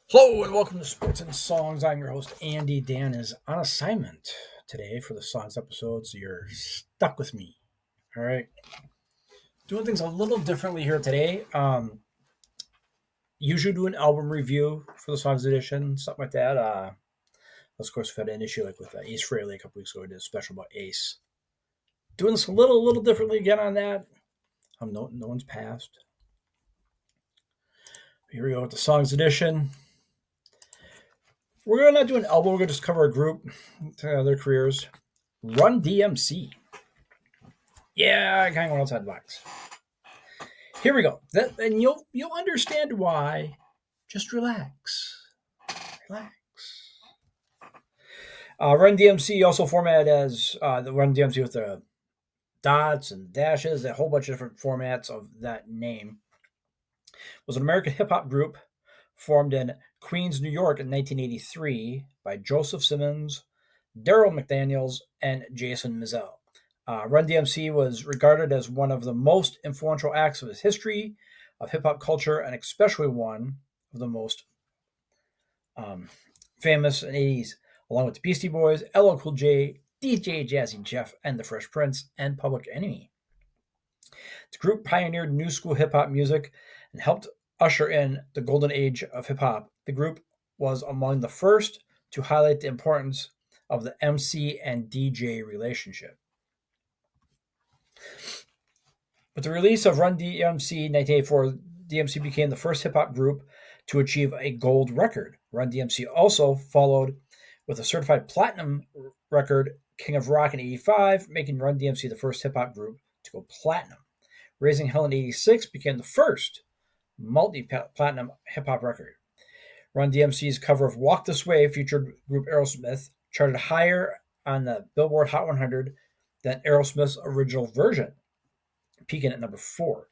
Hello and welcome to Sports and Songs. I'm your host, Andy. Dan is on assignment today for the Songs episode, so you're stuck with me. All right. Doing things a little differently here today. Usually do an album review for the Songs edition, something like that. Of course, we've had an issue like with Ace Frehley a couple weeks ago. We did a special about Ace. Doing this a little differently again on that. No one's passed. Here we go with the Songs edition. We're going to do an album. We're going to just cover a group, their careers. RUN DMC. Yeah, I kind of went outside the box. Here we go. And you'll understand why. Just relax. Relax. RUN DMC also formatted as the RUN DMC with the dots and dashes, a whole bunch of different formats of that name. Was an American hip-hop group formed in Queens, New York in 1983 by Joseph Simmons, Daryl McDaniels, and Jason Mizell. Run DMC was regarded as one of the most influential acts of its history of hip-hop culture, and especially one of the most famous in the 80s, along with the Beastie Boys, LL Cool J, DJ Jazzy Jeff, and the Fresh Prince, and Public Enemy. The group pioneered new school hip-hop music and helped usher in the golden age of hip-hop. The group was among the first to highlight the importance of the MC and DJ relationship. With the release of Run DMC in 1984, DMC became the first hip-hop group to achieve a gold record. Run DMC also followed with a certified platinum record, King of Rock, in 1985, making Run DMC the first hip-hop group to go platinum. Raising Hell in 1986 became the first multi-platinum hip-hop record. Run DMC's cover of Walk This Way featured group Aerosmith, charted higher on the Billboard Hot 100 than Aerosmith's original version, peaking at number 4.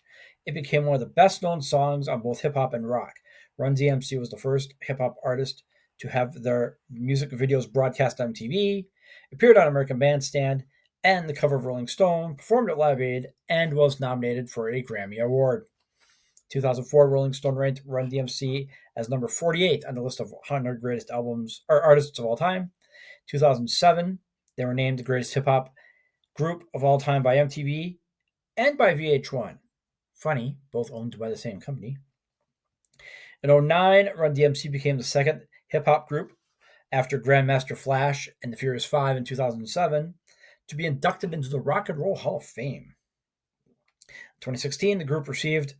It became one of the best-known songs on both hip-hop and rock. Run DMC was the first hip-hop artist to have their music videos broadcast on TV, appeared on American Bandstand, and the cover of Rolling Stone, performed at Live Aid, and was nominated for a Grammy Award. 2004, Rolling Stone ranked Run DMC as number 48 on the list of 100 greatest albums or artists of all time. 2007, they were named the greatest hip-hop group of all time by MTV and by VH1. Funny, both owned by the same company. In 2009, Run DMC became the second hip-hop group after Grandmaster Flash and the Furious Five in 2007 to be inducted into the Rock and Roll Hall of Fame. In 2016, the group received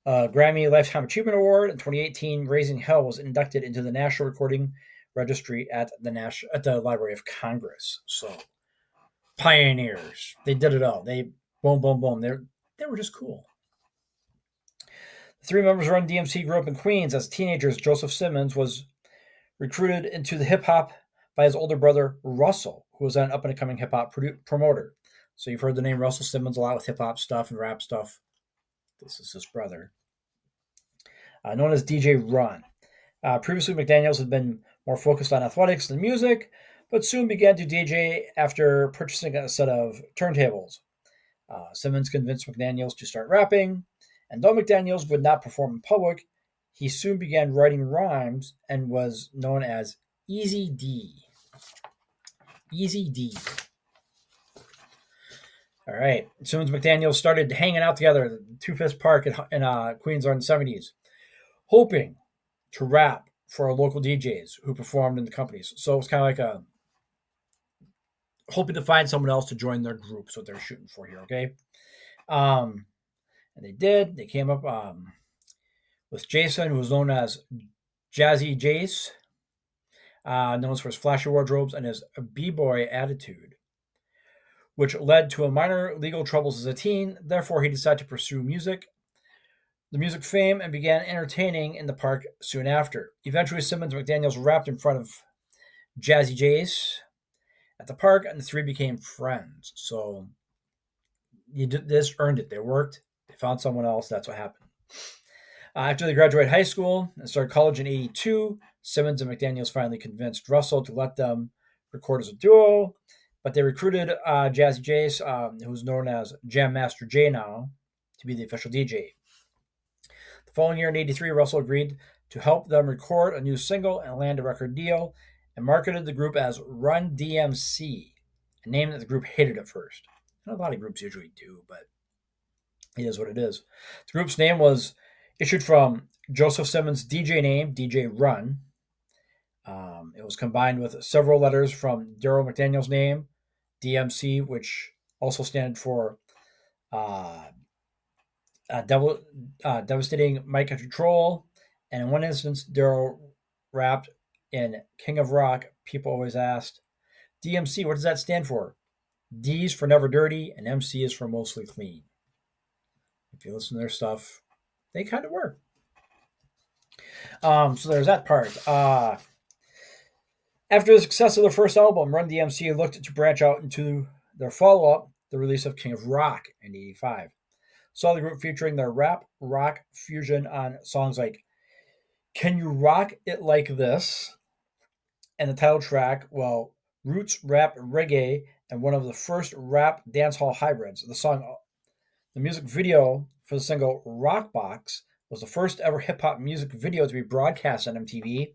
a Grammy Lifetime Achievement Award. In 2018, Raising Hell was inducted into the National Recording Registry at the Library of Congress. So, pioneers. They did it all. They boom. They were just cool. The three members of Run DMC grew up in Queens. As teenagers, Joseph Simmons was recruited into the hip-hop by his older brother, Russell, who was an up-and-coming hip-hop promoter. So you've heard the name Russell Simmons a lot with hip-hop stuff and rap stuff. This is his brother. Known as DJ Run. Previously, McDaniels had been more focused on athletics than music, but soon began to DJ after purchasing a set of turntables. Simmons convinced McDaniels to start rapping, and though McDaniels would not perform in public, he soon began writing rhymes and was known as Easy D. Easy D. All right. As soon as McDaniels started hanging out together at Two Fist Park in Queens in the 70s, hoping to rap for our local DJs who performed in the companies. So it was kind of like hoping to find someone else to join their group. So what they're shooting for here, okay? And they did. They came up with Jason, who was known as Jazzy Jace, known for his flashy wardrobes and his b-boy attitude, which led to a minor legal troubles as a teen. Therefore, he decided to pursue the music fame, and began entertaining in the park soon after. Eventually, Simmons and McDaniels rapped in front of Jazzy Jace at the park, and the three became friends. So this earned it. They worked. They found someone else. That's what happened. After they graduated high school and started college in 1982, Simmons and McDaniels finally convinced Russell to let them record as a duo. But they recruited Jazzy Jace, who's known as Jam Master Jay now, to be the official DJ. The following year in 1983, Russell agreed to help them record a new single and land a record deal, and marketed the group as Run DMC, a name that the group hated at first. A lot of groups usually do, but it is what it is. The group's name was issued from Joseph Simmons' DJ name, DJ Run. It was combined with several letters from Daryl McDaniel's name, DMC, which also stands for uh, Devastating Mic Control. And in one instance, Daryl rapped in King of Rock. People always asked, DMC, what does that stand for? D's for Never Dirty, and MC is for Mostly Clean. If you listen to their stuff, they kind of were. So there's that part. After the success of their first album, Run DMC looked to branch out into their follow-up, the release of King of Rock in '85. Saw the group featuring their rap rock fusion on songs like Can You Rock It Like This? And the title track, well, roots rap reggae and one of the first rap dancehall hybrids. The music video for the single Rock Box was the first ever hip hop music video to be broadcast on MTV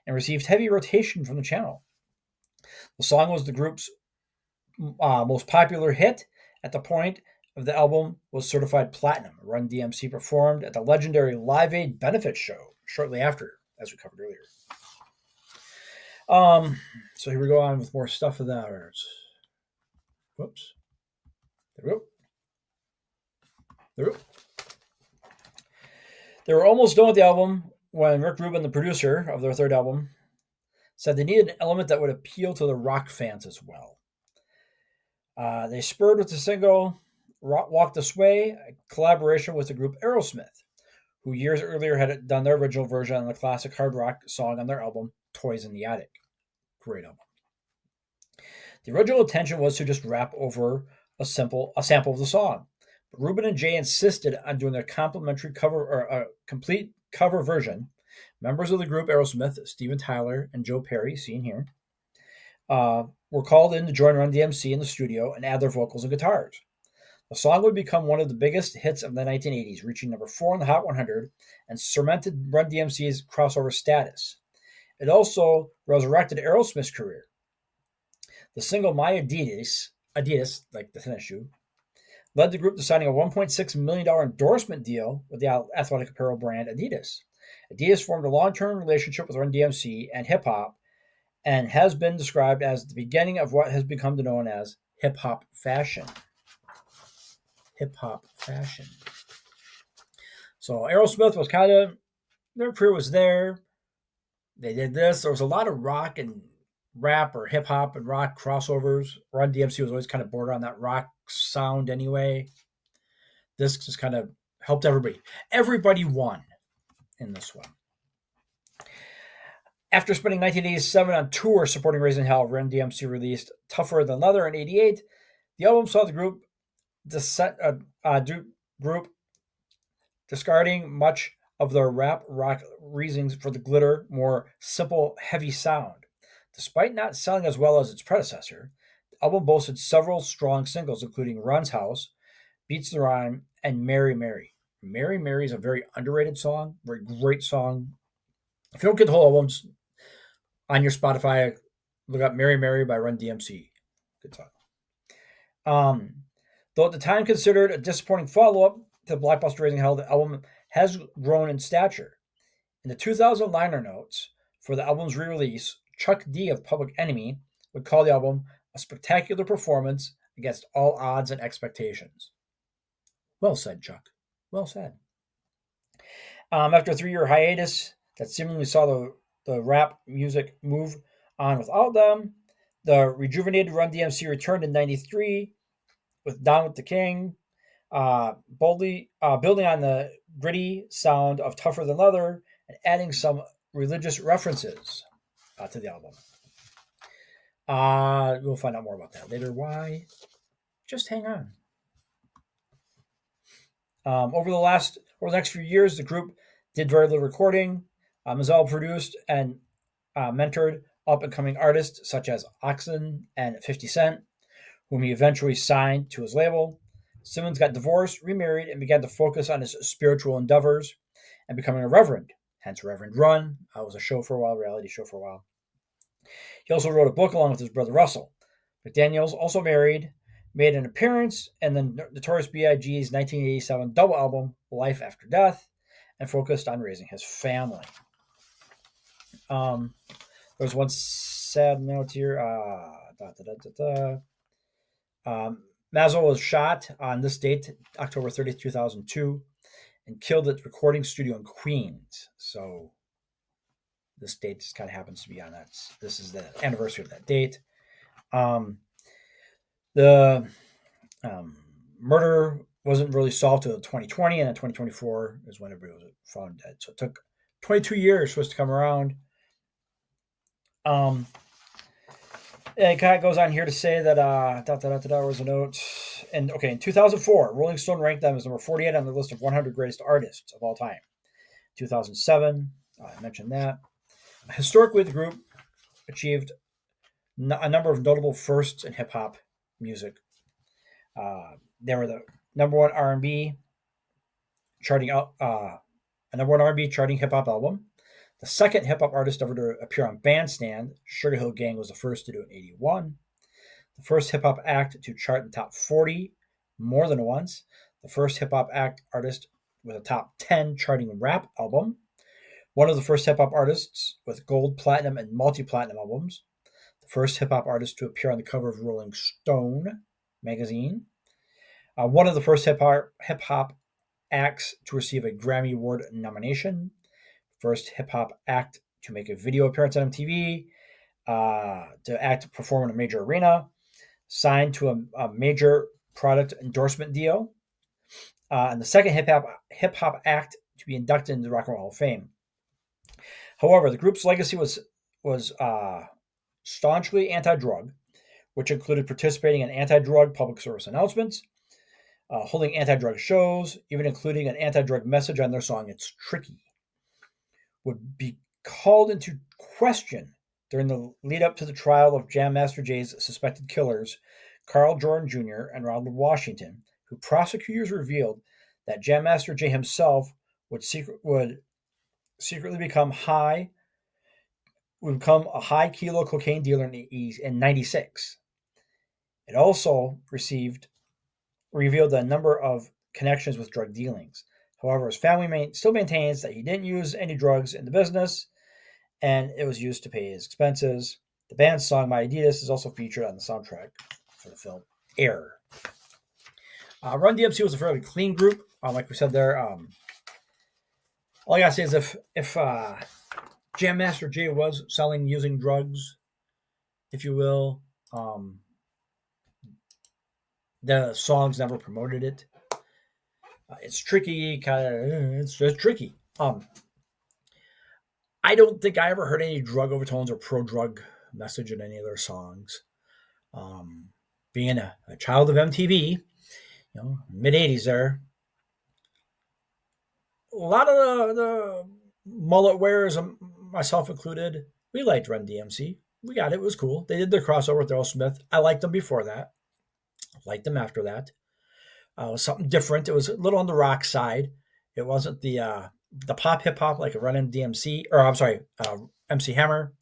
and received heavy rotation from the channel. The song was the group's most popular hit at the point of the album was certified platinum. Run DMC performed at the legendary Live Aid benefit show shortly after, as we covered earlier. So here we go on with more stuff of theirs. Whoops. There we go. There we go. They were almost done with the album when Rick Rubin, the producer of their third album, said they needed an element that would appeal to the rock fans as well. They spurred with the single Walk This Way, a collaboration with the group Aerosmith, who years earlier had done their original version on the classic hard rock song on their album, Toys in the Attic. Great album. The original intention was to just rap over a sample of the song. But Rubin and Jay insisted on doing a complimentary cover or a complete cover version. Members of the group Aerosmith, Steven Tyler and Joe Perry, seen here, were called in to join Run DMC in the studio and add their vocals and guitars. The song would become one of the biggest hits of the 1980s, reaching number 4 on the Hot 100 and cemented Run DMC's crossover status. It also resurrected Aerosmith's career. The single My Adidas, like the tennis shoe, led the group to signing a $1.6 million endorsement deal with the athletic apparel brand Adidas. Adidas formed a long-term relationship with Run DMC and hip-hop and has been described as the beginning of what has become known as hip-hop fashion. Hip-hop fashion. So Aerosmith was kind of, their career was there. They did this. There was a lot of rock and rap or hip-hop and rock crossovers. Run DMC was always kind of border on that rock sound anyway. This just kind of helped everybody. Everybody won in this one. After spending 1987 on tour supporting Raising Hell, Run DMC released Tougher Than Leather in '88. The album saw the group discarding much of their rap rock reasons for the glitter, more simple, heavy sound. Despite not selling as well as its predecessor, the album boasted several strong singles, including Run's House, Beats the Rhyme, and Mary Mary. Mary Mary is a very underrated song, very great song. If you don't get the whole album, on your Spotify, look up Mary Mary by Run DMC. Good song. Though at the time considered a disappointing follow-up to the blockbuster Raising Hell, the album has grown in stature. In the 2000 liner notes for the album's re-release, Chuck D of Public Enemy would call the album a spectacular performance against all odds and expectations. Well said, Chuck. Well said. After a 3-year hiatus that seemingly saw the rap music move on without them, the rejuvenated Run DMC returned in '93 with Down with the King, boldly building on the gritty sound of Tougher Than Leather and adding some religious references to the album. We'll find out more about that later. Why? Just hang on. Over the next few years, the group did very little recording. Mazel produced and mentored up-and-coming artists such as Oxen and 50 Cent, whom he eventually signed to his label. Simmons got divorced, remarried, and began to focus on his spiritual endeavors and becoming a reverend. hence Reverend Run. It was a show for a while, reality show for a while. He also wrote a book along with his brother Russell. McDaniels also made an appearance in the Notorious B.I.G.'s 1987 double album, Life After Death, and focused on raising his family. There's one sad note here. Mazzo was shot on this date, October 30th, 2002, and killed at the recording studio in Queens. So this date just kind of happens to be on that. This is the anniversary of that date. The murder wasn't really solved until 2020, and in 2024 is when everybody was found dead. So it took 22 years for us to come around. It kind of goes on here to say that was a note. And in 2004, Rolling Stone ranked them as number 48 on the list of 100 greatest artists of all time. 2007, I mentioned that. Historically, the group achieved a number of notable firsts in hip hop music. They were the number one R&B charting hip hop album. The second hip hop artist ever to appear on Bandstand, Sugar Hill Gang, was the first to do it in 1981. The first hip hop act to chart in the top 40 more than once. The first hip hop artist with a top 10 charting rap album. One of the first hip hop artists with gold, platinum, and multi-platinum albums. The first hip hop artist to appear on the cover of Rolling Stone magazine. One of the first hip hop acts to receive a Grammy Award nomination. First hip hop act to make a video appearance on MTV, to perform in a major arena, signed to a major product endorsement deal, and the second hip hop act to be inducted into the Rock and Roll Hall of Fame. However, the group's legacy was staunchly anti-drug, which included participating in anti-drug public service announcements, holding anti-drug shows, even including an anti-drug message on their song "It's Tricky." Would be called into question during the lead up to the trial of Jam Master Jay's suspected killers, Carl Jordan Jr. and Ronald Washington, who prosecutors revealed that Jam Master Jay himself would secretly become a high kilo cocaine dealer in 96. It also revealed a number of connections with drug dealings. However, his family still maintains that he didn't use any drugs in the business, and it was used to pay his expenses. The band's song "My Adidas" is also featured on the soundtrack for the film Air. Run DMC was a fairly clean group, like we said there. All I gotta say is if Jam Master Jay was using drugs, if you will, the songs never promoted it. It's tricky, it's tricky. I don't think I ever heard any drug overtones or pro-drug message in any of their songs. Being a child of MTV, mid-'80s there, a lot of the mullet wearers, myself included, we liked Run DMC. We got it. It was cool. They did their crossover with Aerosmith. I liked them before that. Liked them after that. It was something different. It was a little on the rock side. It wasn't the pop hip hop like a Run DMC, or I'm sorry, MC Hammer.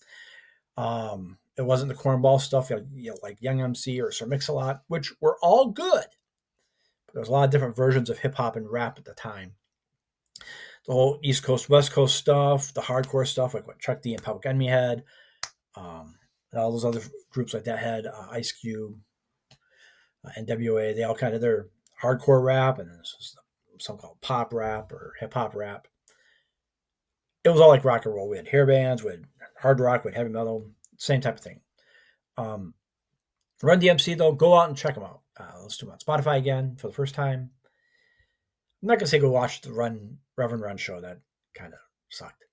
It wasn't the cornball stuff like Young MC or Sir Mix-a-Lot, which were all good. But there was a lot of different versions of hip hop and rap at the time. The whole East Coast, West Coast stuff, the hardcore stuff like what Chuck D and Public Enemy had, and all those other groups like that had, Ice Cube, NWA. They all kind of their hardcore rap, and this was something called pop rap or hip hop rap. It was all like rock and roll. We had hair bands, we had hard rock, we had heavy metal, same type of thing. Run DMC though, go out and check them out. Listen to them on Spotify again for the first time. I'm not gonna say go watch the Reverend Run show. That kind of sucked.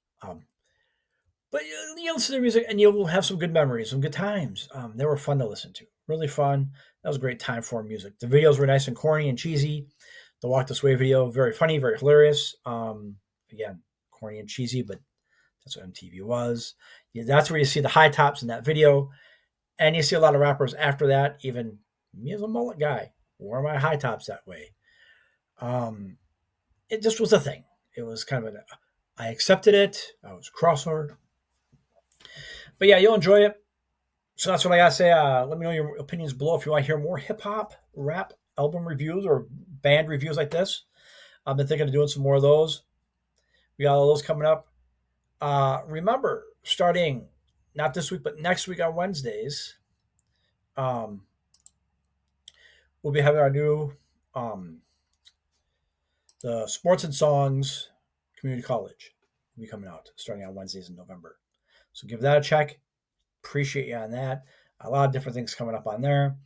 But you'll listen to their music and you'll have some good memories, some good times. They were fun to listen to. Really fun. That was a great time for music. The videos were nice and corny and cheesy. The Walk This Way video, very funny, very hilarious. Again, corny and cheesy, but that's what MTV was. Yeah, that's where you see the high tops in that video. And you see a lot of rappers after that, even me as a mullet guy, wore my high tops that way. It just was a thing. It was kind of I accepted it. I was a crossover. But yeah, you'll enjoy it. So that's what I gotta say. Let me know your opinions below if you want to hear more hip hop, rap, album reviews, or band reviews like this. I've been thinking of doing some more of those. We got all those coming up. Remember, starting not this week, but next week on Wednesdays, um, we'll be having our new um, the Sports and Songs Community College will be coming out starting on Wednesdays in November. So give that a check. Appreciate you on that. A lot of different things coming up on there.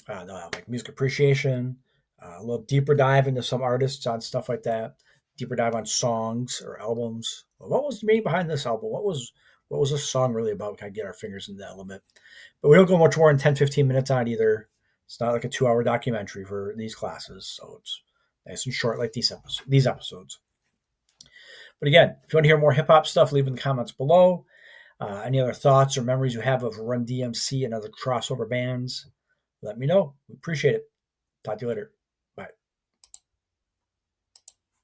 Like music appreciation, a little deeper dive into some artists on stuff like that. Deeper dive on songs or albums. Well, what was the meaning behind this album? What was this song really about? Kind of get our fingers into that a little bit. But we don't go much more than 10, 15 minutes on either. It's not like a 2-hour documentary for these classes, so it's nice and short like these episodes. But again, if you want to hear more hip hop stuff, leave in the comments below. Any other thoughts or memories you have of Run DMC and other crossover bands, let me know. We appreciate it. Talk to you later.